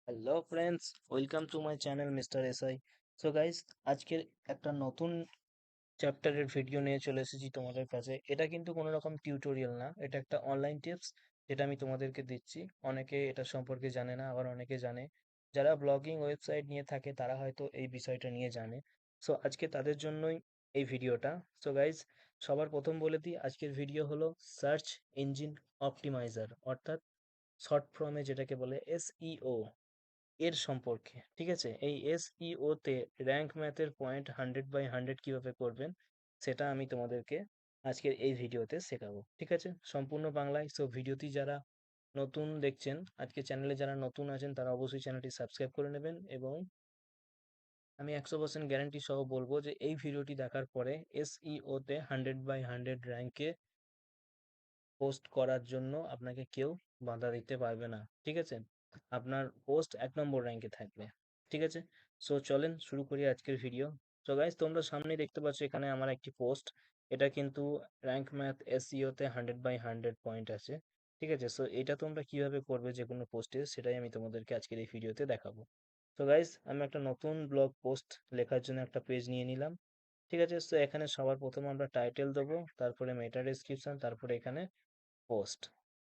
Hello friends, welcome to my channel mister SI. So guys, আজকের একটা নতুন চ্যাপ্টারের ভিডিও নিয়ে চলে এসেছি তোমাদের কাছে। এটা কিন্তু কোনো রকম টিউটোরিয়াল না, এটা একটা অনলাইন টিপস যেটা আমি তোমাদেরকে দিচ্ছি। অনেকে এটা সম্পর্কে জানে না, আবার অনেকে জানে। যারা ব্লগিং ওয়েবসাইট নিয়ে থাকে তারা হয়তো এই বিষয়টা নিয়ে জানে। সো আজকে তাদের জন্যই এই ভিডিওটা। সো গাইস, সবার প্রথম বলে দিই, আজকের ভিডিও হলো সার্চ ইঞ্জিন অপটিমাইজার, অর্থাৎ শর্ট ফর্মে যেটাকে বলে এসইও এর সম্পর্কে। ঠিক আছে, এই এসইও তে র্যাঙ্ক ম্যাথের পয়েন্ট 100/100 কিভাবে করবেন সেটা আমি তোমাদেরকে আজকের এই ভিডিওতে শেখাবো। ঠিক আছে, সম্পূর্ণ বাংলায়। সো ভিডিওটি যারা নতুন দেখছেন, আজকে চ্যানেলে যারা নতুন আছেন তারা অবশ্যই চ্যানেলটি সাবস্ক্রাইব করে নেবেন, এবং আমি 100% গ্যারান্টি সহ বলবো যে এই ভিডিওটি দেখার পরে এসইও তে 100/100 র্যাঙ্কে পোস্ট করার জন্য আপনাকে কেউ বাধা দিতে পারবে না। ঠিক আছে, আপনার পোস্ট 1 নম্বর র্যাঙ্কে থাকবে। ঠিক আছে, সো চলেন শুরু করি আজকের ভিডিও। তো গাইজ, তোমরা সামনেই দেখতে পাচ্ছ এখানে আমার একটি পোস্ট। এটা কিন্তু র্যাঙ্ক ম্যাথ এসইও তে 100/100 পয়েন্ট আছে। ঠিক আছে, সো এটা তোমরা কিভাবে করবে যে কোনো পোস্টে, সেটাই আমি তোমাদেরকে আজকের এই ভিডিওতে দেখাবো। তো গাইজ, আমি একটা নতুন ব্লগ পোস্ট লেখার জন্য একটা পেজ নিয়ে নিলাম। ঠিক আছে, সো এখানে সবার প্রথমে আমরা টাইটেল দেবো, তারপরে মেটা ডেসক্রিপশন, তারপরে এখানে পোস্ট।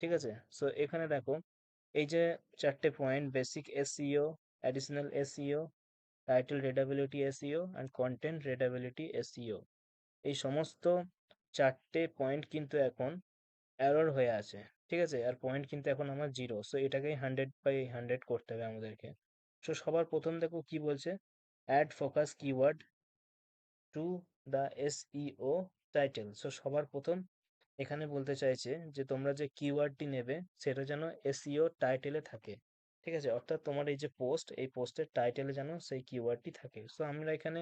ঠিক আছে, সো এখানে দেখো এই যে 4টে point: basic SEO, additional SEO, title readability SEO and content readability SEO. এই সমস্ত 4টে পয়েন্ট কিন্তু এখন এরর হয়ে আছে। ঠিক আছে, আর পয়েন্ট কিন্তু এখন আমার 0। সো এটাকেই 100/100 করতে হবে আমাদেরকে। সো সবার প্রথম দেখো কি বলছে: add focus keyword to the SEO title. So সবার প্রথম এখানে বলতে চাইছে যে তোমরা যে কিওয়ার্ডটি নেবে সেটা যেন এসইও টাইটেলে থাকে। ঠিক আছে, অর্থাৎ তোমার এই যে পোস্ট, এই পোস্টের টাইটেলে যেন সেই কিওয়ার্ডটি থাকে। সো আমরা এখানে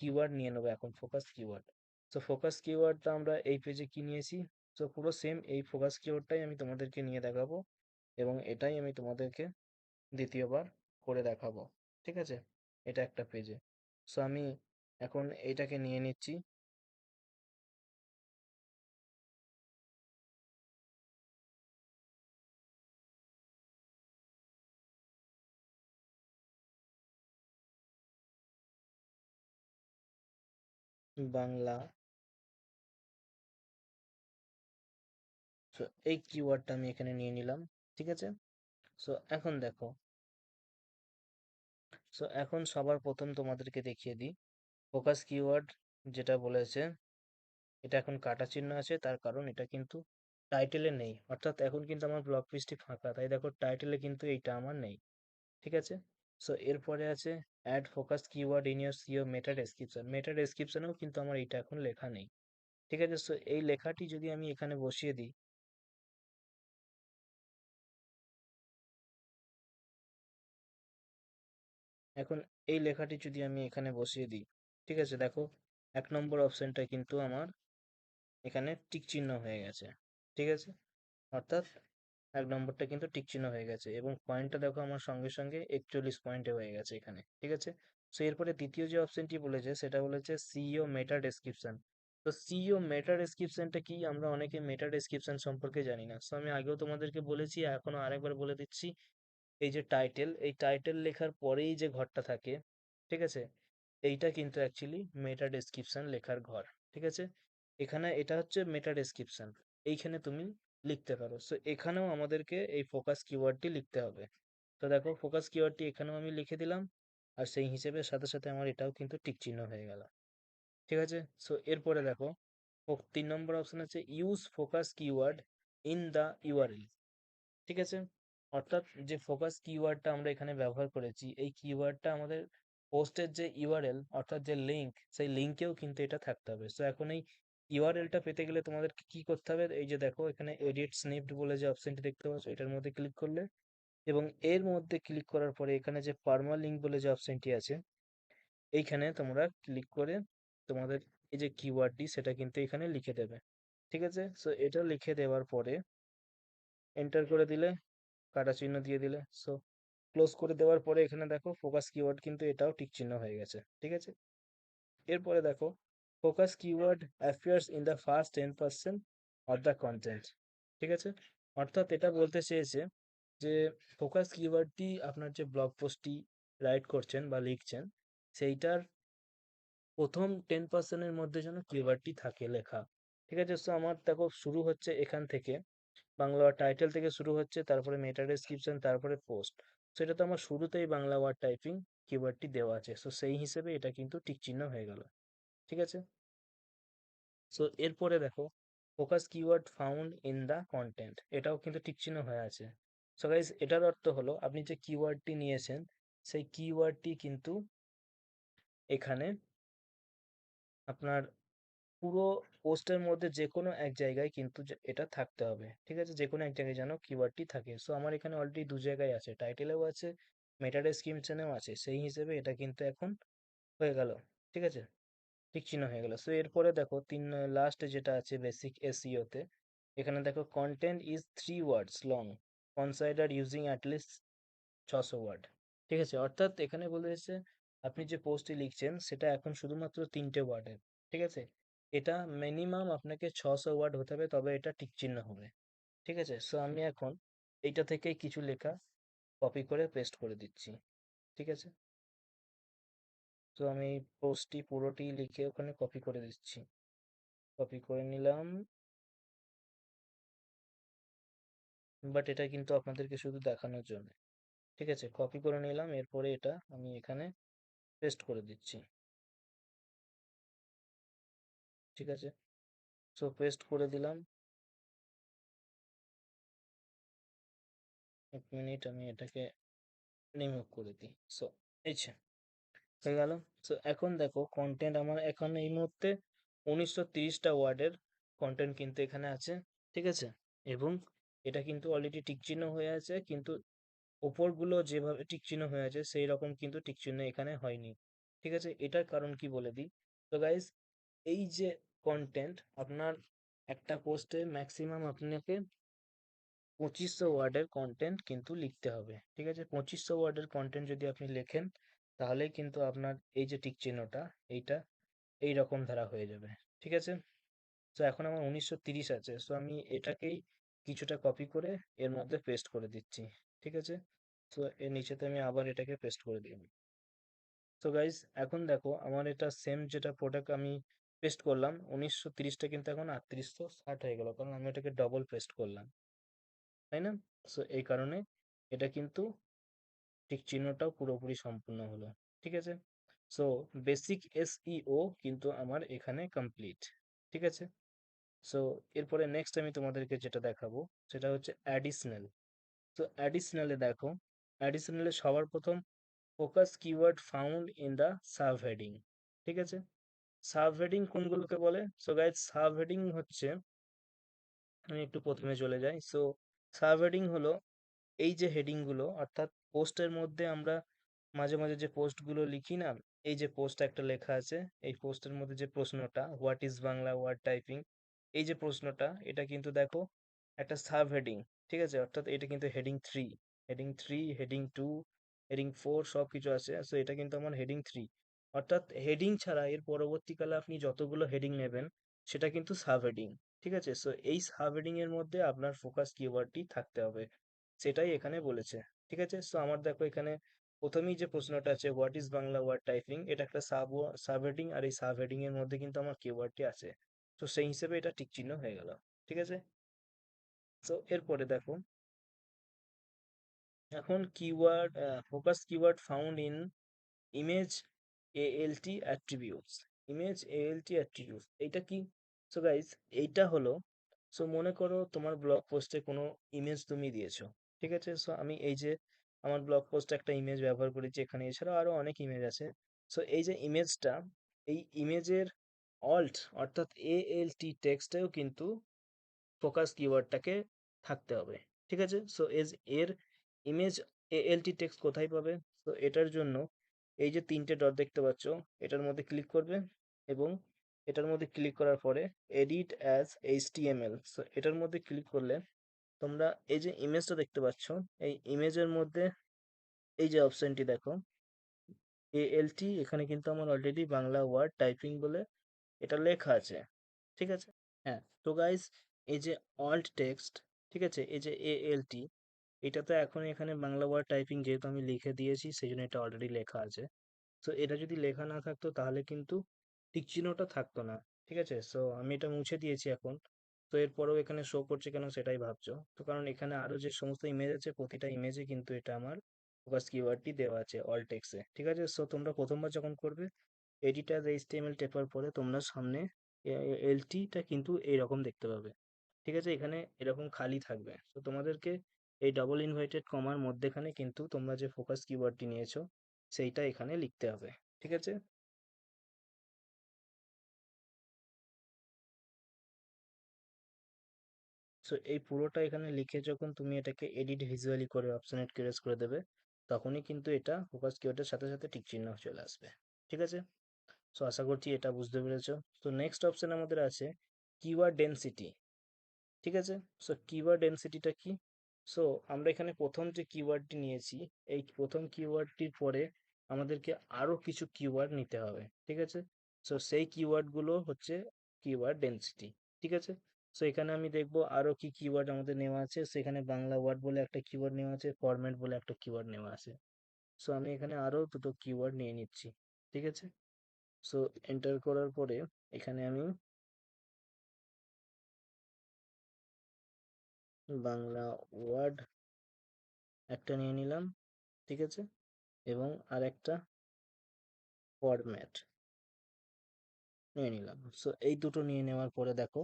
কিওয়ার্ড নিয়ে নেবো এখন ফোকাস কিওয়ার্ড। সো ফোকাস কিওয়ার্ডটা আমরা এই পেজে কি নিয়েছি, সো পুরো সেম এই ফোকাস কিওয়ার্ডটাই আমি তোমাদেরকে নিয়ে দেখাবো, এবং এটাই আমি তোমাদেরকে দ্বিতীয়বার করে দেখাবো। ঠিক আছে, এটা একটা পেজে। সো আমি এখন এইটাকে নিয়ে নিচ্ছি। বাংলা। সো এই কিওয়ার্ডটা আমি এখানে নিয়ে নিলাম। ঠিক আছে, সো এখন দেখো, সো এখন সবার প্রথম তোমাদেরকে দেখিয়ে দিই ফোকাস কিওয়ার্ড যেটা বলেছে, এটা এখন কাটা চিহ্ন আছে, তার কারণ এটা কিন্তু টাইটেলে নেই। অর্থাৎ এখন কিন্তু আমার ব্লগ পেজটি ফাঁকা, তাই দেখো টাইটেলে কিন্তু এইটা আমার নেই। ঠিক আছে, সো এরপরে আছে add focus keyword in your SEO meta description. Meta ডেসক্রিপশনেও কিন্তু আমার এটা এখন লেখা নেই। ঠিক আছে, সো এই লেখাটি যদি আমি এখানে বসিয়ে দিই, এখন এই লেখাটি যদি আমি এখানে বসিয়ে দিই, ঠিক আছে, দেখো 1 নম্বর অপশনটা কিন্তু আমার এখানে টিক চিহ্ন হয়ে গেছে। ঠিক আছে, অর্থাৎ 1 নম্বরটা কিন্তু টিক চিহ্ন হয়ে গেছে, এবং পয়েন্টটা দেখো আমার সঙ্গে সঙ্গে 41 পয়েন্টে হয়ে গেছে এখানে। ঠিক আছে, সো এরপরে দ্বিতীয় যে অপশনটি বলেছে সেটা বলেছে সিইও মেটা ডেসক্রিপশন। তো সিইও মেটা ডেসক্রিপশনটা কি? আমরা অনেকে মেটা ডেসক্রিপশন সম্পর্কে জানি না। সো আমি আগেও তোমাদেরকে বলেছি, এখনো আরেকবার বলে দিচ্ছি। এই যে টাইটেল, এই টাইটেল লেখার পরেই যে ঘরটা থাকে, ঠিক আছে, এইটা কিন্তু অ্যাকচুয়ালি মেটা ডেসক্রিপশন লেখার ঘর। ঠিক আছে, এখানে এটা হচ্ছে মেটা ডেসক্রিপশন, এইখানে তুমি লিখতে পারো। সো এখানেও আমাদেরকে এই ফোকাস কিওয়ার্ডটি লিখতে হবে। তো দেখো ফোকাস কিওয়ার্ডটি এখানেও আমি লিখে দিলাম, আর সেই হিসেবে সাথে সাথে আমার এটাও কিন্তু টিক চিহ্ন হয়ে গেল। ঠিক আছে, সো এরপরে দেখো 3 নম্বর অপশন আছে use focus keyword in the URL. ঠিক আছে, অর্থাৎ যে ফোকাস কিওয়ার্ডটা আমরা এখানে ব্যবহার করেছি, এই কিওয়ার্ডটা আমাদের পোস্টের যে ইউআরএল, অর্থাৎ যে লিঙ্ক, সেই লিঙ্কেও কিন্তু এটা থাকতে হবে। সো এখন এই ইউআরএলটা পেতে গেলে তোমাদের কি করতে হবে, এই যে দেখো এখানে এডিট স্নিপড বলে যে অপশনটি দেখতে পাচ্ছ, এটার মধ্যে ক্লিক করলে, এবং এর মধ্যে ক্লিক করার পরে এখানে যে পার্মা লিঙ্ক বলে যে অপশনটি আছে, এইখানে তোমরা ক্লিক করে তোমাদের এই যে কিওয়ার্ডটি সেটা কিন্তু এখানে লিখে দেবে। ঠিক আছে, সো এটা লিখে দেওয়ার পরে এন্টার করে দিলে, কাটা চিহ্ন দিয়ে দিলে, সো ক্লোজ করে দেওয়ার পরে এখানে দেখো ফোকাস কিওয়ার্ড কিন্তু এটাও টিক চিহ্ন হয়ে গেছে। ঠিক আছে, এরপরে দেখো focus keyword appears in the first 10% of the content. ঠিক আছে, অর্থাৎ এটা বলতে চেয়েছে যে ফোকাস কিওয়ার্ডটি আপনার যে ব্লগ পোস্টটি রাইট করছেন বা লিখছেন সেইটার প্রথম 10% মধ্যে যেন কিওয়ার্ডটি থাকে লেখা। ঠিক আছে? সো আমার দেখো শুরু হচ্ছে এখান থেকে, বাংলা টাইটেল থেকে শুরু হচ্ছে, তারপরে মেটা ডেসক্রিপশন, তারপরে পোস্ট। সো এটা তো আমার শুরুতেই বাংলা ওয়ার্ড টাইপিং কিওয়ার্ডটি দেওয়া আছে, সো সেই হিসেবে এটা কিন্তু টিক চিহ্ন হয়ে গেল। ঠিক আছে? সো এরপরে দেখো focus keyword found in the content, এটাও কিন্তু টিক চিহ্ন হয়ে আছে। সো গাইস এটার অর্থ হলো আপনি যে কিওয়ার্ডটি নিয়েছেন সেই কিওয়ার্ডটি কিন্তু এখানে আপনার পুরো পোস্টের মধ্যে যে কোনো এক জায়গায় কিন্তু এটা থাকতে হবে। ঠিক আছে? যে কোনো এক জায়গায় যেন কিওয়ার্ডটি থাকে। সো আমার এখানে অলরেডি দু জায়গায় আছে, টাইটেলেও আছে, মেটা ডেসক্রিপশনেও আছে, সেই হিসেবে এটা কিন্তু এখন হয়ে গেল। ঠিক আছে? টিক চিহ্ন হয়ে গেল। সো এরপরে দেখো লাস্ট যেটা আছে বেসিক এসইও তে, এখানে দেখো content is 3 words long, consider using at least 600 word. ঠিক আছে? অর্থাৎ এখানে বলেছে আপনি যে পোস্টটি লিখছেন সেটা এখন শুধুমাত্র 3টে ওয়ার্ডের। ঠিক আছে? এটা মিনিমাম আপনাকে 600 ওয়ার্ড হতে হবে, তবে এটা টিক চিহ্ন হবে। ঠিক আছে? সো আমি এখন এইটা থেকে কিছু লেখা কপি করে পেস্ট করে দিচ্ছি। ঠিক আছে? তো আমি পোস্টটি পুরোটি লিখে ওখানে কপি করে দিচ্ছি। কপি করে নিলাম, বাট এটা কিন্তু আপনাদেরকে শুধু দেখানোর জন্য। ঠিক আছে? কপি করে নিলাম, এরপরে এটা আমি এখানে পেস্ট করে দিচ্ছি। ঠিক আছে? সো পেস্ট করে দিলাম। 1 মিনিট আমি এটাকে রিমুভ করে দিই। সো এই যে হয়ে গেল। সো এখন দেখো কন্টেন্ট আমার এখন এই মুহূর্তে 1930টা ওয়ার্ডের কন্টেন্ট কিন্তু এখানে আছে। ঠিক আছে? এবং এটা কিন্তু অলরেডি টিক চিহ্ন হয়ে আছে, কিন্তু ওপরগুলো যেভাবে টিক চিহ্ন হয়ে আছে সেই রকম কিন্তু টিক চিহ্ন এখানে হয়নি। ঠিক আছে? এটার কারণ কি বলে দিই। তো গাইস এই যে কন্টেন্ট আপনার একটা পোস্টে ম্যাক্সিমাম আপনাকে 2500 ওয়ার্ডের কন্টেন্ট কিন্তু লিখতে হবে। ঠিক আছে? 2500 ওয়ার্ডের কন্টেন্ট যদি আপনি লেখেন তাহলেই কিন্তু আপনার এই যে টিক চিহ্নটা এইটা এই রকম ধারা হয়ে যাবে। ঠিক আছে? তো এখন আমার 1930 আছে, সো আমি এটাকেই কিছুটা কপি করে এর মধ্যে পেস্ট করে দিচ্ছি। ঠিক আছে? তো এর নিচেতে আমি আবার এটাকে পেস্ট করে দিলাম। তো গাইস এখন দেখো আমার এটা সেম যেটা প্রোডাক্ট আমি পেস্ট করলাম 1930টা কিন্তু এখন 3860 হয়ে গেল, কারণ আমি এটাকে ডবল পেস্ট করলাম। তাই না? সো এই কারণে এটা কিন্তু ঠিক চিহ্নটাও পুরোপুরি সম্পূর্ণ হলো। ঠিক আছে? সো বেসিক এসইও কিন্তু আমার এখানে কমপ্লিট। ঠিক আছে? সো এরপরে নেক্সট আমি তোমাদেরকে যেটা দেখাবো সেটা হচ্ছে অ্যাডিশনাল। তো অ্যাডিশনালে দেখো, অ্যাডিশনালে সবার প্রথম focus keyword found in the sub heading. ঠিক আছে? সাব হেডিং কোনগুলোকে বলে? সো গাইজ সাব হেডিং হচ্ছে, আমি একটু প্রথমে চলে যাই। সো সাব হেডিং হলো এই যে হেডিং গুলো, অর্থাৎ পোস্টের মধ্যে আমরা মাঝে মাঝে যে পোস্ট গুলো লিখি না, এই যে পোস্ট একটা লেখা আছে, এই পোস্টের মধ্যে যে প্রশ্নটা what is Bangla word typing, এই যে প্রশ্নটা এটা কিন্তু দেখো একটা সাব হেডিং। ঠিক আছে? অর্থাৎ এটা কিন্তু হেডিং 3, হেডিং 3, হেডিং 2, হেডিং 4 সব কিছু আছে। সো এটা কিন্তু আমার হেডিং 3, অর্থাৎ হেডিং ছাড়া এর পরবর্তীকালে আপনি যতগুলো হেডিং নেবেন সেটা কিন্তু সাব হেডিং। ঠিক আছে? সো এই সাব হেডিং এর মধ্যে আপনার ফোকাস কিওয়ার্ডটি থাকতে হবে, সেটাই এখানে বলেছে। ঠিক আছে? সো আমার দেখো এখানে প্রথমেই যে প্রশ্নটা আছে what is Bangla word typing, এটা একটা সাব হেডিং, আর এই সাব হেডিং এর মধ্যে কিন্তু আমার কিওয়ার্ডটি আছে। তো সেই হিসেবে এটা টিক চিহ্ন হয়ে গেল। ঠিক আছে? সো এরপরে দেখো এখন keyword focus keyword found in image ALT attributes. Image ALT attributes এইটা কি? সো গাইস এইটা হলো, সো মনে করো তোমার ব্লগ পোস্টে কোনো ইমেজ তুমি দিয়েছো। ঠিক আছে? সো আমি এই যে আমার ব্লগ পোস্টে একটা ইমেজ ব্যবহার করেছি এখানে, এছাড়াও আরো অনেক ইমেজ আছে। সো এই যে ইমেজটা, এই ইমেজের অল্ট অর্থাৎ এএলটি টেক্সটেও কিন্তু ফোকাস কিওয়ার্ডটাকে থাকতে হবে। ঠিক আছে? সো এর ইমেজ এএলটি টেক্সট কোথায় পাবে? তো এটার জন্য এই যে 3টে ডট দেখতে পাচ্ছ, এটার মধ্যে ক্লিক করবে এবং এটার মধ্যে ক্লিক করার পরে এডিট অ্যাজ এইচটিএমএল, সো এটার মধ্যে ক্লিক করলে তোমরা এই যে ইমেজটা দেখতে পাচ্ছ, এই ইমেজের মধ্যে এই যে অপশনটি দেখো এএলটি, এখানে কিন্তু আমার অলরেডি বাংলা ওয়ার্ড টাইপিং বলে এটা লেখা আছে। ঠিক আছে? হ্যাঁ। তো গাইস এই যে অল্ট টেক্সট, ঠিক আছে, এই যে এএলটি, এটাতে এখন এখানে বাংলা ওয়ার্ড টাইপিং যেহেতু আমি লিখে দিয়েছি সেই জন্য এটা অলরেডি লেখা আছে। সো এটা যদি লেখা না থাকতো তাহলে কিন্তু টিক চিহ্নটা থাকতো না। ঠিক আছে? সো আমি এটা মুছে দিয়েছি এখন। তো এরপরেও এখানে শো করছে কেন সেটাই ভাবছো। তো কারণ এখানে আরো যে সমস্ত ইমেজ আছে প্রতিটা ইমেজে কিন্তু এটা আমার ফোকাস কিওয়ার্ডটি দেওয়া আছে অল টেক্সে। ঠিক আছে? সো তোমরা প্রথমবার যখন করবে এডিট অ্যাজ এইচটিএমএল টেপার পরে তোমরা সামনে এলটিটা কিন্তু এইরকম দেখতে পাবে। ঠিক আছে? এখানে এরকম খালি থাকবে। তো তোমাদেরকে এই ডবল ইনভার্টেড কমার মধ্যেখানে কিন্তু তোমরা যে ফোকাস কিওয়ার্ডটি নিয়েছো সেইটা এখানে লিখতে হবে। ঠিক আছে? সো এই পুরোটা এখানে লিখে যখন তুমি এটাকে এডিট ভিজুয়ালি করে অপশনেট ক্লিয়ার করে দেবে তখনই কিন্তু এটা ফোকাস কিওয়ার্ডের সাথে সাথে টিক চিহ্ন চলে আসবে। ঠিক আছে? সো আশা করছি এটা বুঝতে পেরেছো। তো নেক্সট অপশন আমাদের আছে কিওয়ার্ড ডেনসিটি। ঠিক আছে? সো কিওয়ার্ড ডেনসিটিটা কি? সো আমরা এখানে প্রথম যে কিওয়ার্ডটি নিয়েছি এই প্রথম কিওয়ার্ডটির পরে আমাদেরকে আরো কিছু কিওয়ার্ড নিতে হবে। ঠিক আছে? সো সেই কিওয়ার্ডগুলো হচ্ছে কিওয়ার্ড ডেনসিটি। ঠিক আছে? সো এখানে আমি দেখবো আরো কি কিওয়ার্ড আমাদের নেওয়া আছে। সেখানে বাংলা ওয়ার্ড বলে একটা কিওয়ার্ড নেওয়া আছে, ফরম্যাট বলে একটা কিওয়ার্ড নেওয়া আছে। সো আমি এখানে আরো দুটো কিওয়ার্ড নিয়ে নিচ্ছি। ঠিক আছে? সো এন্টার করার পরে এখানে আমি বাংলা ওয়ার্ড একটা নিয়ে নিলাম। ঠিক আছে? এবং আরেকটা ফরম্যাট নিয়ে নিলাম। সো এই দুটো নিয়ে নেওয়ার পরে দেখো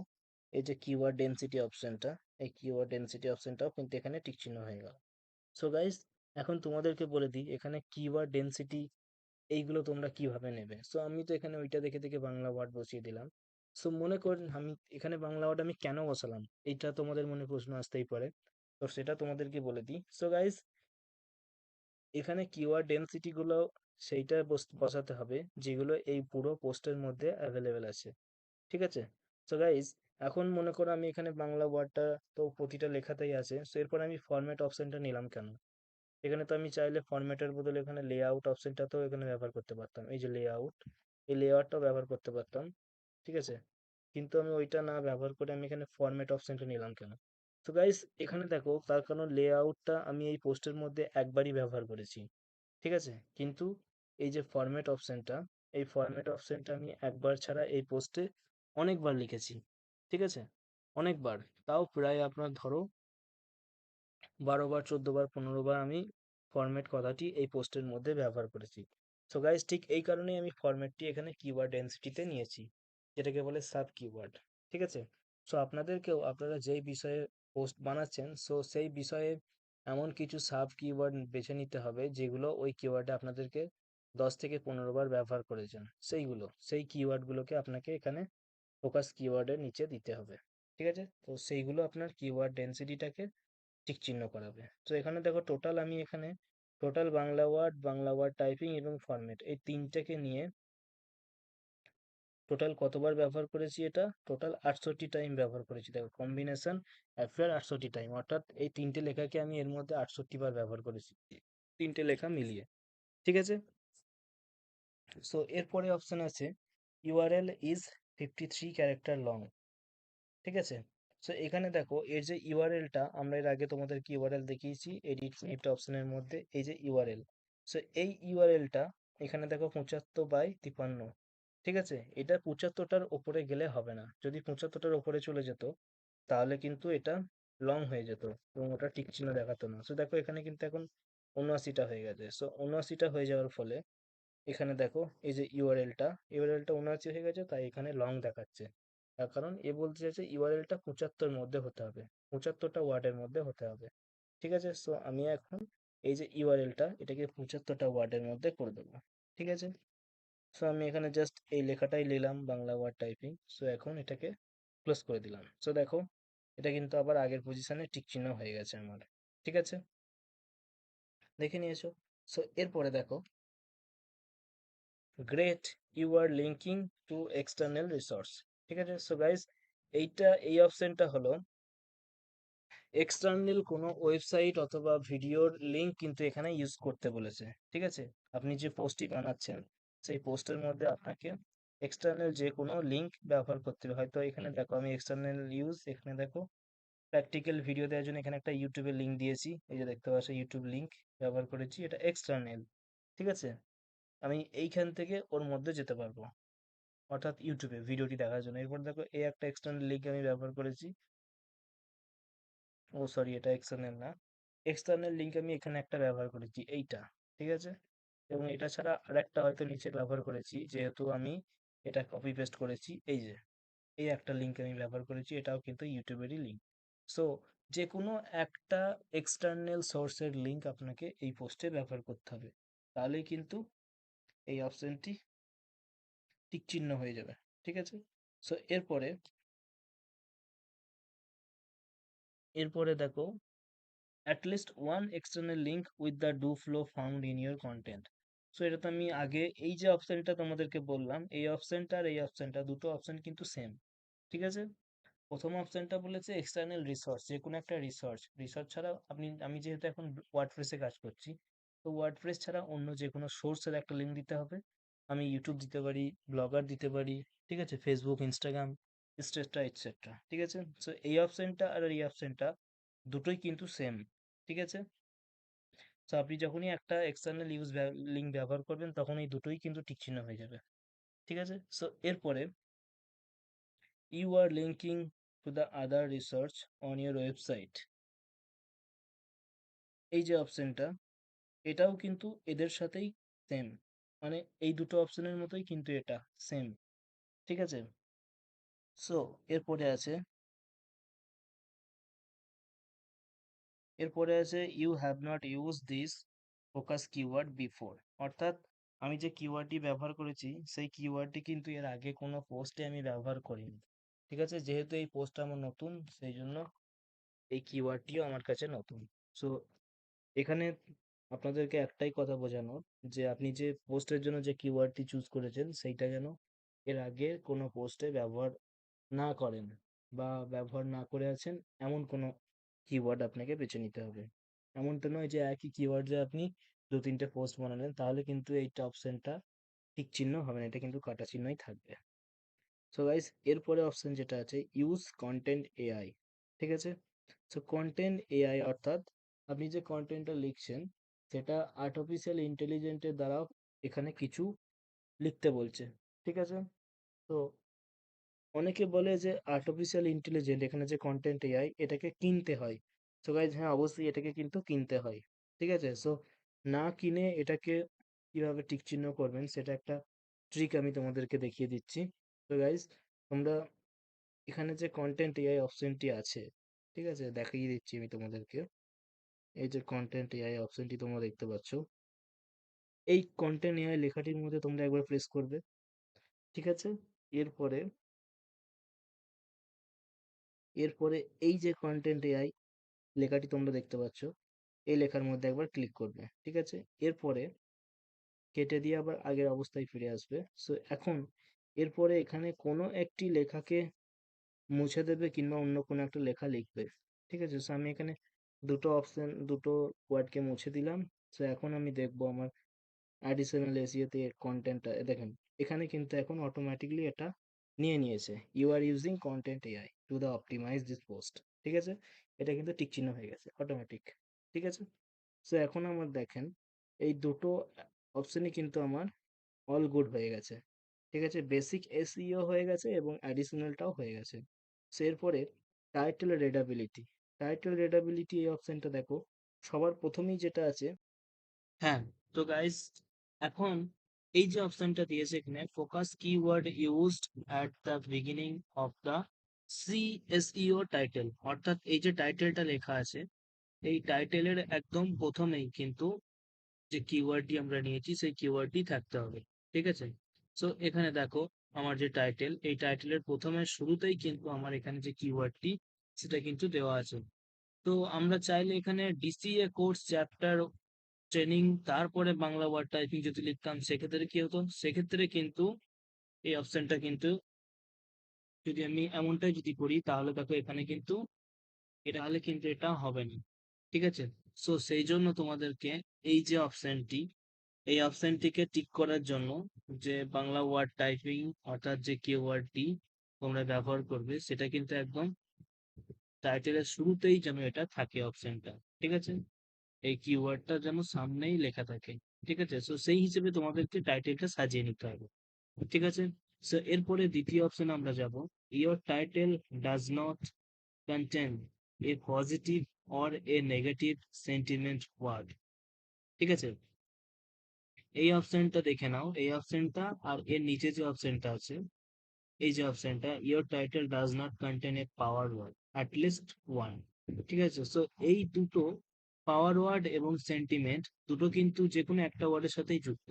এই যে কিওয়ার্ড ডেনসিটি অপশনটা, এই কিওয়ার্ড ডেনসিটি অপশনটাও কিন্তু এখানে টিক চিহ্ন হয়ে গেল। সো গাইস এখন তোমাদেরকে বলে দিই এখানে কিওয়ার্ড ডেনসিটি এইগুলো তোমরা কিভাবে নেবে। সো আমি তো এখানে ওইটা দেখে দেখে বাংলা ওয়ার্ড বসিয়ে দিলাম। সো মনে করেন আমি এখানে বাংলা ওয়ার্ড আমি কেন বসালাম এইটা তোমাদের মনে প্রশ্ন আসতেই পারে। তো সেটা তোমাদেরকে বলে দিই। সো গাইস এখানে কিওয়ার্ড ডেনসিটি গুলো সেইটা বসাতে হবে যেগুলো এই পুরো পোস্টের মধ্যে অ্যাভেলেবেল আছে। ঠিক আছে? সো গাইস এখন মনে করো আমি এখানে বাংলা ওয়ার্ডটা তো প্রতিটা লেখাতেই আছে, সো এরপর আমি ফরম্যাট অপশনটা নিলাম কেন? এখানে তো আমি চাইলে ফরম্যাটের বদলে এখানে লেআউট অপশনটাতেও এখানে ব্যবহার করতে পারতাম, এই যে লেআউট, এই লেআউটটাও ব্যবহার করতে পারতাম। ঠিক আছে? কিন্তু আমি ওইটা না ব্যবহার করে আমি এখানে ফরম্যাট অপশনটা নিলাম কেন? তো গাইস এখানে দেখো তার কারণ লেআউটটা আমি এই পোস্টের মধ্যে একবারই ব্যবহার করেছি। ঠিক আছে? কিন্তু এই যে ফরম্যাট অপশনটা, এই ফরম্যাট অপশনটা আমি একবার ছাড়া এই পোস্টে অনেকবার লিখেছি। ঠিক আছে? অনেকবার। তাও প্রায় আপনার ধরো 12 বার, 14 বার, 15 বার আমি ফরম্যাট কথাটি এই পোস্টের মধ্যে ব্যবহার করেছি। সো গাইস ঠিক এই কারণেই আমি ফরম্যাটটি এখানে কিওয়ার্ড ডেনসিটিতে নিয়েছি, যেটাকে বলে সাব কিওয়ার্ড। ঠিক আছে? সো আপনাদেরকেও আপনারা যেই বিষয়ে পোস্ট বানাচ্ছেন সো সেই বিষয়ে এমন কিছু সাব কিওয়ার্ড বেছে নিতে হবে যেগুলো ওই কিওয়ার্ডে আপনাদেরকে 10 থেকে 15 বার ব্যবহার করেছেন সেইগুলো, সেই কিওয়ার্ডগুলোকে আপনাকে এখানে ফোকাস কিওয়ার্ডের নিচে দিতে হবে। ঠিক আছে? তো সেইগুলো আপনার কিওয়ার্ড ডেনসিটিটাকে টিক চিহ্ন করাবে। তো এখানে দেখো টোটাল আমি এখানে টোটাল বাংলা ওয়ার্ড টাইপিং এবং ফরম্যাট এই তিনটাকে নিয়ে টোটাল কতবার ব্যবহার করেছি, এটা টোটাল 68 টাইম ব্যবহার করেছি। দেখো কম্বিনেশন অ্যাফেয়ার 68 টাইম, অর্থাৎ এই তিনটে লেখাকে আমি এর মধ্যে 68 বার ব্যবহার করেছি, তিনটে লেখা মিলিয়ে। ঠিক আছে? সো এরপরে অপশন আছে ইউআরএল ইজ 53 ক্যারেক্টার লং। ঠিক আছে? সো এখানে দেখো এর যে ইউআরএলটা আমরা এর আগে তোমাদেরকে ইউআরএল দেখিয়েছি এডিট স্নিপেট অপশনের মধ্যে, এই যে ইউআরএল, সো এই ইউআরএলটা এখানে দেখো 75/53। ঠিক আছে? এটা 75টার ওপরে গেলে হবে না, যদি 75টার ওপরে চলে যেত তাহলে কিন্তু এটা লং হয়ে যেত এবং ওটা টিক চিহ্ন দেখাতো না। সো দেখো এখানে কিন্তু এখন 79টা হয়ে গেছে। সো 79টা হয়ে যাওয়ার ফলে এখানে দেখো এই যে ইউআরএলটা 79 হয়ে গেছে তাই এখানে লং দেখাচ্ছে। তার কারণ এ বলতে চাইছে ইউআরএলটা 75 মধ্যে হতে হবে, 75টা ওয়ার্ডের মধ্যে হতে হবে। ঠিক আছে? সো আমি এখন এই যে ইউআরএলটা এটাকে 75টা ওয়ার্ডের মধ্যে করে দেবো। ঠিক আছে? সো আমি এখানে জাস্ট এই লেখাটাই নিলাম বাংলা ওয়ার্ড টাইপিং। সো এখন এটাকে ক্লোজ করে দিলাম। সো দেখো এটা কিন্তু আবার আগের পজিশনে টিক চিহ্ন হয়ে গেছে আমার। ঠিক আছে? দেখে নিয়েছো? সো এরপরে দেখো great, you are linking to external resource. ঠিক আছে? সো গাইস এই অপশনটা হলো এক্সটার্নাল কোনো ওয়েবসাইট অথবা ভিডিওর লিঙ্ক কিন্তু এখানে ইউজ করতে বলেছে। ঠিক আছে? আপনি যে পোস্টটি বানাচ্ছেন সেই পোস্টের মধ্যে আপনাকে এক্সটার্নাল যে কোনো লিঙ্ক ব্যবহার করতে হবে। হয়তো এখানে দেখো আমি এক্সটার্নাল ইউজ, এখানে দেখো প্র্যাকটিক্যাল ভিডিও দেওয়ার জন্য এখানে একটা ইউটিউবের লিঙ্ক দিয়েছি, এই যে দেখতে পাচ্ছ ইউটিউব লিঙ্ক ব্যবহার করেছি, এটা এক্সটার্নাল। ঠিক আছে, আমি এইখান থেকে ওর মধ্যে যেতে পারবো, অর্থাৎ ইউটিউবে ভিডিওটি দেখার জন্য। এরপর দেখো এই একটা এক্সটার্নাল লিঙ্ক আমি ব্যবহার করেছি, ও সরি এটা এক্সটার্নাল না, এক্সটার্নাল লিঙ্ক আমি এখানে একটা ব্যবহার করেছি এইটা। ঠিক আছে, এবং এটা ছাড়া আরেকটা হয়তো নিচে ব্যবহার করেছি, যেহেতু আমি এটা কপি পেস্ট করেছি, এই যে এই একটা লিঙ্ক আমি ব্যবহার করেছি, এটাও কিন্তু ইউটিউবেরই লিঙ্ক। সো যে কোনো একটা এক্সটার্নাল সোর্সের লিঙ্ক আপনাকে এই পোস্টে ব্যবহার করতে হবে, তাহলেই কিন্তু এই অপশনটি টিক চিহ্ন হয়ে যাবে। ঠিক আছে, সো এরপরে দেখো at least one external link with the do flow found in your content. So এটা তো আমি আগে এই যে অপশনটা তোমাদেরকে বললাম, এই অপশনটা আর এই অপশনটা দুটো অপশন কিন্তু সেম। ঠিক আছে, প্রথম অপশনটা বলেছে এক্সটার্নাল রিসোর্স, যে কোনো একটা রিসোর্স, রিসোর্স ছাড়া আমি যেহেতু এখন ওয়ার্ডপ্রেসে কাজ করছি, তো ওয়ার্ডপ্রেস ছাড়া অন্য যে কোনো সোর্সের একটা লিঙ্ক দিতে হবে। আমি ইউটিউব দিতে পারি, ব্লগার দিতে পারি, ঠিক আছে, ফেসবুক, ইনস্টাগ্রাম, এটসেট্রা এটসেট্রা। ঠিক আছে, সো এই অপশনটা আর এই অপশনটা দুটোই কিন্তু সেম। ঠিক আছে, সো আপনি যখনই একটা এক্সটার্নাল লিঙ্ক ব্যবহার করবেন তখন এই দুটোই কিন্তু টিক চিহ্ন হয়ে যাবে। ঠিক আছে, সো এরপরে you are linking to the other research on your website, এই যে অপশনটা, এটাও কিন্তু এদের সাথেই সেম, মানে এই দুটো অপশনের মতোই কিন্তু এটা সেম। ঠিক আছে, সো এরপরে আছে এরপরে আছে you have not use this focus keyword before, অর্থাৎ আমি যে কিওয়ার্ডটি ব্যবহার করেছি সেই কিওয়ার্ডটি কিন্তু এর আগে কোনো পোস্টে আমি ব্যবহার করিনি। ঠিক আছে, যেহেতু এই পোস্টটা আমার নতুন, সেই জন্য এই কিওয়ার্ডটিও আমার কাছে নতুন। সো এখানে আপনাদেরকে একটাই কথা বোঝানোর, যে আপনি যে পোস্টের জন্য যে কিওয়ার্ডটি চুজ করেছেন সেইটা যেন এর আগে কোনো পোস্টে ব্যবহার না করেন, বা ব্যবহার না করে আছেন এমন কোনো কিওয়ার্ড আপনাকে বেছে নিতে হবে। এমনটা নয় যে একই কিওয়ার্ড যে আপনি দু তিনটে পোস্ট বানালেন, তাহলে কিন্তু এইটা অপশনটা টিক চিহ্ন হবে না, এটা কিন্তু কাটা চিহ্নই থাকবে। সো গাইস, এরপরে অপশন যেটা আছে ইউজ কন্টেন্ট এআই। ঠিক আছে, সো কন্টেন্ট এআই অর্থাৎ আপনি যে কন্টেন্টটা লিখছেন সেটা আর্টিফিশিয়াল ইন্টেলিজেন্টের দ্বারাও এখানে কিছু লিখতে বলছে। ঠিক আছে, তো অনেকে বলে যে আর্টিফিশিয়াল ইন্টেলিজেন্ট এখানে যে কন্টেন্ট এআই এটাকে কিনতে হয়। সো গাইজ হ্যাঁ, অবশ্যই এটাকে কিন্তু কিনতে হয়। ঠিক আছে, সো না কিনে এটাকে কিভাবে টিক চিহ্ন করবেন সেটা একটা ট্রিক আমি তোমাদেরকে দেখিয়ে দিচ্ছি। তো গাইজ তোমরা এখানে যে কন্টেন্ট এআই অপশনটি আছে, ঠিক আছে, দেখিয়ে দিচ্ছি আমি তোমাদেরকে। এই যে কন্টেন্ট এআই অপশনটি তোমরা দেখতে পাচ্ছ, এই কন্টেন্ট এআই লেখাটির মধ্যে তোমরা একবার প্রেস করবে। ঠিক আছে, এরপরে এরপরে এই যে কন্টেন্ট এআই লেখাটি তোমরা দেখতে পাচ্ছ, এই লেখার মধ্যে একবার ক্লিক করবে। ঠিক আছে, এরপরে কেটে দিয়ে আবার আগের অবস্থায় ফিরে আসবে। সো এখন এরপরে এখানে কোনো একটি লেখাকে মুছে দেবে কিংবা অন্য কোনো একটা লেখা লিখবে। ঠিক আছে, সো আমি এখানে দুটো ওয়ার্ডকে মুছে দিলাম। সো এখন আমি দেখবো আমার অ্যাডিশনাল এসইওতে কন্টেন্টটা দেখেন, এখানে কিন্তু এখন অটোমেটিকলি এটা নিয়ে নিয়েছে, you are using content AI to the optimize this post. ঠিক আছে, এটা কিন্তু টিক চিহ্ন হয়ে গেছে অটোমেটিক। ঠিক আছে, সো এখন আমার দেখেন এই দুটো অপশনই কিন্তু আমার অল গুড হয়ে গেছে। ঠিক আছে, বেসিক এসইও হয়ে গেছে এবং অ্যাডিশনালটাও হয়ে গেছে। সো এরপরে টাইটেল রিডাবিলিটি, টাইটেল রিডাবিলিটি এই অপশনটা দেখো, সবার প্রথমেই যেটা আছে, হ্যাঁ, তো গাইস এখন এই যে অপশনটা দিয়েছে এখানে focus keyword used at the beginning of the SEO title, অর্থাৎ এই যে টাইটেলটা লেখা আছে এই টাইটেলের একদম প্রথমেই কিন্তু যে কিওয়ার্ডটি আমরা নিয়েছি সেই কিওয়ার্ডটি থাকতে হবে। ঠিক আছে, সো এখানে দেখো আমার যে টাইটেল, এই টাইটেলের প্রথমে শুরুতেই কিন্তু আমার এখানে যে কিওয়ার্ডটি সেটা কিন্তু দেওয়া আছে। তো আমরা চাইলে এখানে ডিসিএ কোর্স চ্যাপ্টার ট্রেনিং তারপরে বাংলা ওয়ার্ড টাইপিং যদি লিখতাম সেক্ষেত্রে কি হতো, সেক্ষেত্রে কিন্তু এই অপশনটা কিন্তু যদি আমি এমনটাই যদি করি তাহলে দেখো এখানে কিন্তু এটা হবে না। ঠিক আছে, সো সেই জন্য তোমাদেরকে এই যে অপশনটি, এই অপশনটিকে টিক করার জন্য যে বাংলা ওয়ার্ড টাইপিং অর্থাৎ যে কিওয়ার্ডটি তোমরা ব্যবহার করবে সেটা কিন্তু একদম টাইটেলের শুরুতেই যেন এটা থাকে অপশনটা, ঠিক আছে? এই কিওয়ার্ডটা যেন সামনেই লেখা থাকে, ঠিক আছে? সো সেই হিসেবে তোমাদেরকে টাইটেলটা সাজিয়ে নিতে হবে, ঠিক আছে? সো এরপরে দ্বিতীয় অপশন আমরা যাব, your title does not contain a positive or a negative sentiment word, ঠিক আছে? এই অপশনটা দেখে নাও, এই অপশনটা আর এর নিচে যে অপশনটা আছে, এই যে অপশনটা, your title does not contain a power word at least one, ঠিক আছে? সো এই দুটো পাওয়ার ওয়ার্ড এবং সেন্টিমেন্ট দুটো কিন্তু যে কোনো একটা ওয়ার্ডের সাথেই যুক্ত,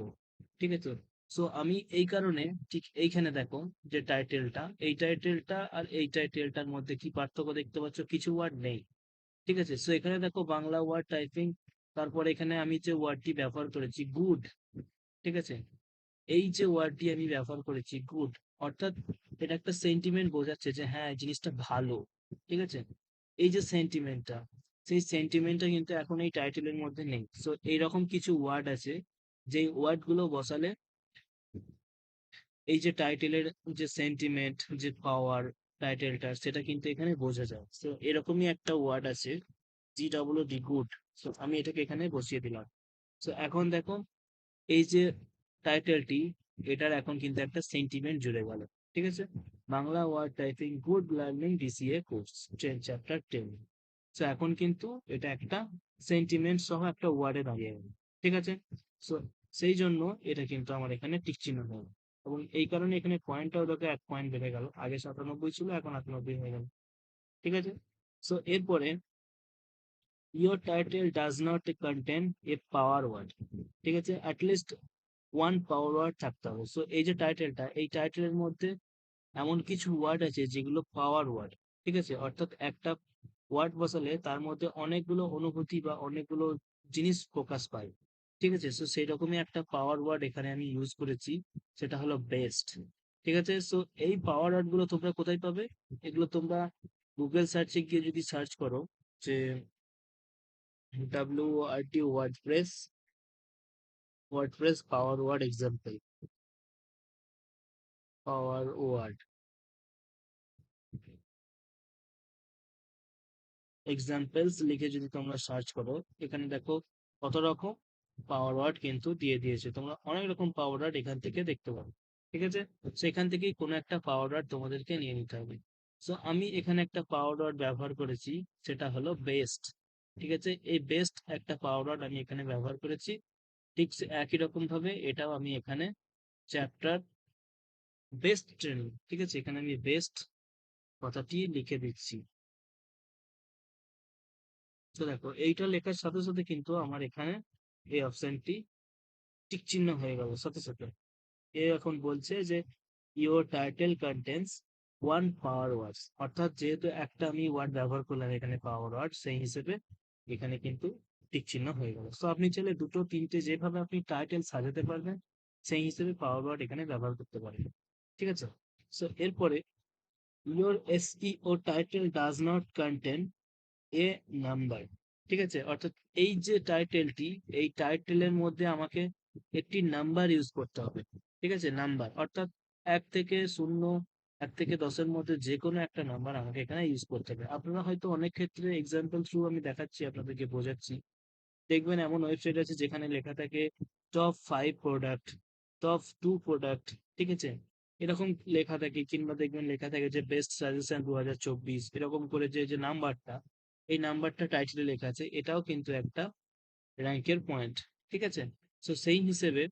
ঠিক আছে? সো আমি এই কারণে ঠিক এইখানে দেখো যে টাইটেলটা, এই টাইটেলটা আর এই টাইটেলটার মধ্যে কি পার্থক্য দেখতে পাচ্ছ? কিছু ওয়ার্ড নেই, ঠিক আছে? সো এখানে দেখো বাংলা ওয়ার্ড টাইপিং, তারপর এখানে আমি যে ওয়ার্ডটি ব্যবহার করেছি গুড, ঠিক আছে? এই যে ওয়ার্ডটি আমি ব্যবহার করেছি গুড, অর্থাৎ এটা একটা সেন্টিমেন্ট বোঝাচ্ছে যে হ্যাঁ জিনিসটা ভালো, ঠিক আছে? এই যে সেন্টিমেন্টটা, সেই সেন্টিমেন্টটা কিন্তু এখন এই টাইটেলের মধ্যে নেই। সো এইরকম কিছু ওয়ার্ড আছে, যে ওয়ার্ড গুলো বসালে এই যে টাইটেলের যে সেন্টিমেন্ট, যে পাওয়ার টাইটেলটা, সেটা কিন্তু এখানে বোঝা যায়। তো এরকমই একটা ওয়ার্ড আছে, GWD গুড। সো আমি এটাকে এখানে বসিয়ে দিলাম। সো এখন দেখো এই যে টাইটেলটি, এটার এখন কিন্তু একটা সেন্টিমেন্ট জুড়ে গেল, ঠিক আছে? Bangla word typing good learning DCA course chapter 10। So এখন কিন্তু এটা একটা সেন্টিমেন্ট সহ একটা ওয়ার্ডে দাঁড়িয়ে গেল, ঠিক আছে? সো সেই জন্য এটা কিন্তু আমার এখানে টিক চিহ্ন হলো, এবং এই কারণে এখানে পয়েন্টটাও দেখো 1 পয়েন্ট বেড়ে গেল, আগে 97 ছিল এখন 98 হয়ে গেল, ঠিক আছে? সো এরপরে your title does not contain a power word, ঠিক আছে? অ্যাটলিস্ট ওয়ান পাওয়ার ওয়ার্ড থাকতে হবে। সো এই যে টাইটেলটা, এই টাইটেলের মধ্যে এমন কিছু ওয়ার্ড আছে যেগুলো পাওয়ার ওয়ার্ড, ঠিক আছে? অর্থাৎ একটা ওয়ার্ড বসালে তার মধ্যে অনেকগুলো অনুভূতি বা অনেকগুলো জিনিস প্রকাশ পায়, ঠিক আছে? সো সেই রকমই একটা পাওয়ার ওয়ার্ড এখানে আমি ইউজ করেছি, সেটা হলো বেস্ট, ঠিক আছে? সো এই পাওয়ার ওয়ার্ড গুলো তোমরা কোথায় পাবে? এগুলো তোমরা গুগল সার্চে গিয়ে যদি সার্চ করো যে ওয়ার্ডপ্রেস পাওয়ার ওয়ার্ড এক্সাম্পল, পাওয়ার ওয়ার্ড এক্সাম্পলস লিখে যদি তোমরা সার্চ করো, এখানে দেখো কত রকম পাওয়ার ওয়ার্ড কিন্তু দিয়ে দিয়েছে, তোমরা অনেক রকম পাওয়ার ওয়ার্ড এখান থেকে দেখতে পারো, ঠিক আছে? সেখান থেকেই কোনো একটা পাওয়ার ওয়ার্ড তোমাদেরকে নিয়ে নিতে হবে। সো আমি এখানে একটা পাওয়ার ওয়ার্ড ব্যবহার করেছি, সেটা হলো বেস্ট, ঠিক আছে? এই বেস্ট একটা পাওয়ার ওয়ার্ড আমি এখানে ব্যবহার করেছি। ঠিক একই রকম ভাবে এটাও আমি এখানে চ্যাপ্টার বেস্ট ট্রেনিং, ঠিক আছে? এখানে আমি বেস্ট কথাটি লিখে দিচ্ছি। তো দেখো এইটা লেখার সাথে সাথে কিন্তু আমার এখানে এই অপশনটি টিক চিহ্ন হয়ে গেল সাথে সাথে। এ এখন বলছে যে your title contains one power words, অর্থাৎ যেহেতু একটা আমি ওয়ার্ড ব্যবহার করলাম এখানে পাওয়ার ওয়ার্ড, সেই হিসেবে এখানে কিন্তু টিক চিহ্ন হয়ে গেল। তো আপনি চাইলে দুটো তিনটে যেভাবে আপনি টাইটেল সাজাতে পারবেন সেই হিসেবে পাওয়ার ওয়ার্ড এখানে ব্যবহার করতে পারেন, ঠিক আছে? সো এরপরে your SEO title does not contain A number, ঠিক আছে? অর্থাৎ এই যে টাইটেলটি, এই টাইটেলের মধ্যে আমাকে একটি নাম্বার ইউজ করতে হবে, ঠিক আছে? নাম্বার অর্থাৎ 1 থেকে 0, 1 থেকে 10-এর মধ্যে যে কোনো একটা নাম্বার আমাকে এখানে ইউজ করতে হবে। আপনারা হয়তো অনেক ক্ষেত্রে এক্সাম্পল থ্রু আমি দেখাচ্ছি, আপনাদেরকে বোঝাচ্ছি, দেখবেন এমন ওয়েবসাইট আছে যেখানে লেখা থাকে টপ 5 প্রোডাক্ট, টপ 2 প্রোডাক্ট, ঠিক আছে? এরকম লেখা থাকে, কিংবা দেখবেন লেখা থাকে যে বেস্ট সাজেশন 2024, এরকম করে যে যে নাম্বারটা, এই নাম্বারটা টাইটেলে লেখা আছে, এটাও কিন্তু একটা র্যাঙ্কের পয়েন্ট, ঠিক আছে? সো সেই হিসেবে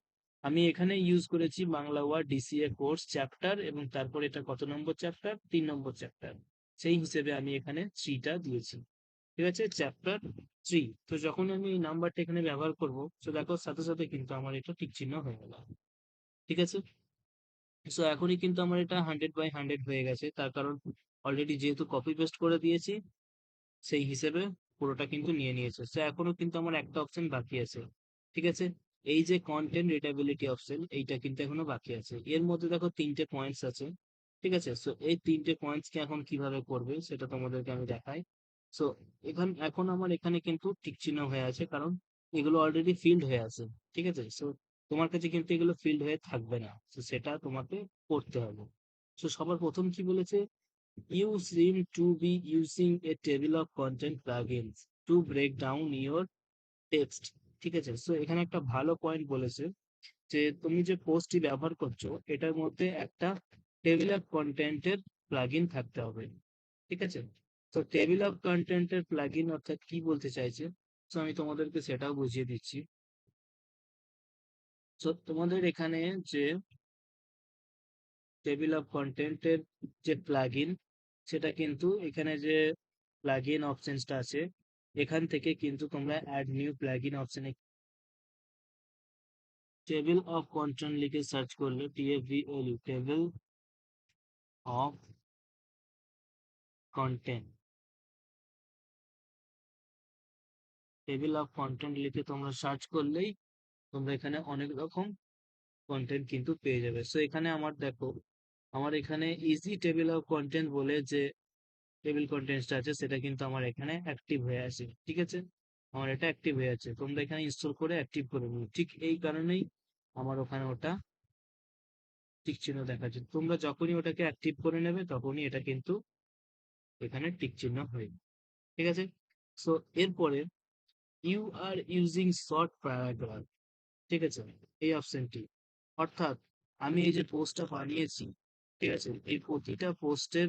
আমি এখানে ইউজ করেছি Bangla word DCA course chapter, এবং তারপর এটা কত নম্বর চ্যাপ্টার? 3 নম্বর চ্যাপ্টার। সেই হিসেবে আমি এখানে 3টা দিয়েছি, ঠিক আছে? চ্যাপ্টার 3। তো যখন আমি এই নাম্বারটা এখানে ব্যবহার করব, তো দেখো সাথে সাথে কিন্তু আমার এটা টিক চিহ্ন হয়ে গেল, ঠিক আছে? সো এখনই কিন্তু আমার এটা 100/100 হয়ে গেছে, তার কারণ অলরেডি যেহেতু কপি পেস্ট করে দিয়েছি, সেই হিসেবে পুরোটা কিন্তু নিয়ে নিয়েছে। সো এখনো কিন্তু আমার একটা অপশন বাকি আছে, ঠিক আছে? এই যে কন্টেন্ট রিডেবিলিটি অপশন, এইটা কিন্তু এখনো বাকি আছে। এর মধ্যে দেখো 3টে পয়েন্টস আছে, ঠিক আছে? সো এই 3টে পয়েন্টস কে এখন কিভাবে করবে সেটা তোমাদেরকে আমি দেখাই। সো এখন আমার এখানে কিন্তু টিক চিহ্ন হয়ে আছে, কারণ এগুলো অলরেডি ফিল্ড হয়ে আছে, ঠিক আছে? সো তোমার কাছে কিন্তু এগুলো ফিল্ড হয়ে থাকবে না, তো সেটা তোমাকে করতে হবে। সো সবার প্রথম কি বলেছে? You seem to be using a table of content plugins to break down your text. ঠিক আছে, সো এখানে একটা ভালো পয়েন্ট বলেছে যে তুমি যে পোস্টটি ব্যবহার করছো এটার মধ্যে একটা টেবিল অফ কন্টেন্টের প্লাগইন থাকতে হবে। ঠিক আছে, তো টেবিল অফ কন্টেন্টের প্লাগইন অর্থাৎ কি বলতে চাইছে, তো আমি তোমাদেরকে সেটাও বুঝিয়ে দিচ্ছি। তো তোমাদের এখানে যে টেবিল অফ কন্টেন্টের যে প্লাগইন, সেটা কিন্তু এখানে যে প্লাগইন অপশনসটা আছে এখান থেকে কিন্তু তোমরা অ্যাড নিউ প্লাগইন অপশনে টেবিল অফ কন্টেন্ট লিখে সার্চ করলে TABL table of content, table of content লিখে তোমরা সার্চ করলেই তোমরা এখানে অনেক রকম কন্টেন্ট কিন্তু পেয়ে যাবে। সো এখানে আমার দেখো, আমার এখানে ইজি টেবিল অফ কন্টেন্ট বলে যে টেবিল কন্টেন্টসটা আছে সেটা কিন্তু আমার এখানে অ্যাক্টিভ হয়ে আছে। ঠিক আছে, আমার এটা অ্যাক্টিভ হয়ে আছে, তোমরা এখানে ইনস্টল করে অ্যাক্টিভ করে নিও। ঠিক এই কারণেই আমার ওখানে ওটা টিক চিহ্ন দেখাচ্ছে। তোমরা যখনই ওটাকে অ্যাক্টিভ করে নেবে তখনই এটা কিন্তু এখানে টিক চিহ্ন হয়ে যাবে। ঠিক আছে, সো এরপরে you are using short paragraph. ঠিক আছে, এই অপশনটি, অর্থাৎ আমি এই যে পোস্টটা বানিয়েছি, ঠিক আছে, এই প্রতিটা পোস্টের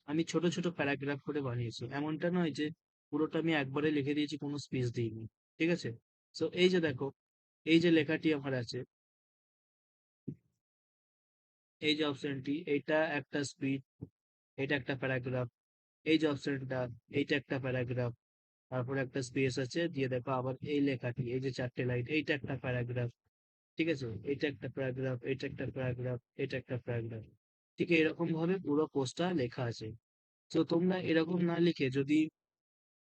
আমি ছোট ছোট প্যারাগ্রাফ করে বানিয়েছি, এমনটা নয় যে পুরোটা আমি একবারে লিখে দিয়েছি, কোনো স্পেস দিইনি। ঠিক আছে, সো এই যে দেখো, এই যে লেখাটি আমার আছে, এই যে অপশনটি, এইটা একটা স্পিড, এটা একটা প্যারাগ্রাফ, এই যে অপশনটা, এইটা একটা প্যারাগ্রাফ, তারপরে একটা স্পেস আছে, দিয়ে দেখো আবার এই লেখাটি, এই যে চারটে লাইন, এইটা একটা প্যারাগ্রাফ। ঠিক আছে, এটা একটা প্যারাগ্রাফ, এটা একটা প্যারাগ্রাফ, এটা একটা প্যারাগ্রাফ। ঠিক এরকম ভাবে পুরো পোস্টটা লেখা আছে। তো তোমরা এরকম না লিখে যদি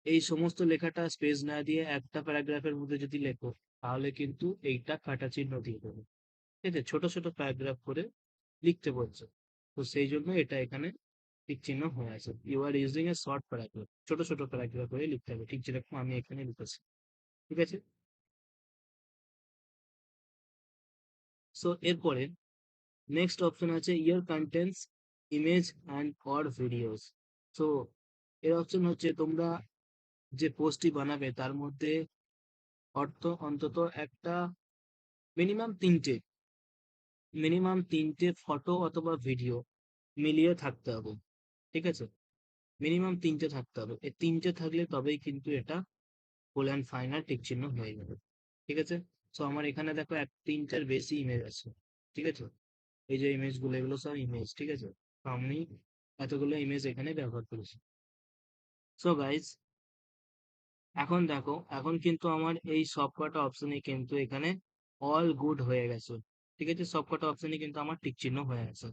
এই সমস্ত লেখাটা স্পেস না দিয়ে একটা প্যারাগ্রাফের মধ্যে যদি লেখো, তাহলে কিন্তু এইটা কাটা চিহ্ন দিয়ে দেবে। ঠিক আছে, ছোট ছোট প্যারাগ্রাফ করে লিখতে বলছে, তো সেই জন্য এটা এখানে টিক চিহ্ন হয়ে আছে। You are using a short paragraph, ছোট ছোট প্যারাগ্রাফ করে লিখতে হবে, ঠিক যেরকম আমি এখানে লিখেছি। ঠিক আছে, সো এরপরে নেক্সট অপশন আছে your contents image and or videos. So এর অপশন হচ্ছে তোমরা যে পোস্টটি বানাবে তার মধ্যে অন্তত একটা মিনিমাম তিনটে ফটো অথবা ভিডিও মিলিয়ে থাকতে হবে। ঠিক আছে, মিনিমাম তিনটে থাকতে হবে, এই তিনটে থাকলে তবেই কিন্তু এটা ফুল অ্যান্ড ফাইনাল টিক চিহ্ন হয়ে যাবে। ঠিক আছে, সো আমার এখানে দেখো তিনটার বেশি ইমেজ আছে। ঠিক আছে, এই যে ইমেজ গুলো এগুলো সব ইমেজ। ঠিক আছে, তো আমি এতগুলো ইমেজ এখানে ব্যবহার করেছি। সো গাইজ, এখন দেখো, এখন কিন্তু আমার এই সবকটা অপশনে কিন্তু এখানে অল গুড হয়ে গেছে। ঠিক আছে, সবকটা অপশনে কিন্তু আমার টিক চিহ্ন হয়ে গেছে।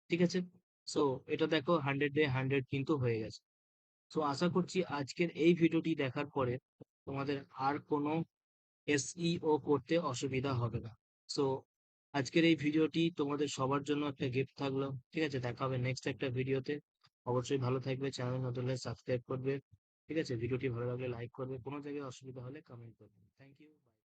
ঠিক আছে, সো এটা দেখো 100-এ 100 কিন্তু হয়ে গেছে। সো আশা করছি আজকের এই ভিডিওটি দেখার পরে তোমাদের আর কোনো SEO করতে অসুবিধা হবে না। সো আজকের এই ভিডিওটি তোমাদের সবার জন্য একটা গিফট থাকলো। ঠিক আছে, দেখা হবে নেক্সট একটা ভিডিওতে। অবশ্যই ভালো থাকবে, চ্যানেল নতুন হলে সাবস্ক্রাইব করবে। ঠিক আছে, ভিডিওটি ভালো লাগলে লাইক করবে, কোনো জায়গায় অসুবিধা হলে কমেন্ট করবে। Thank you.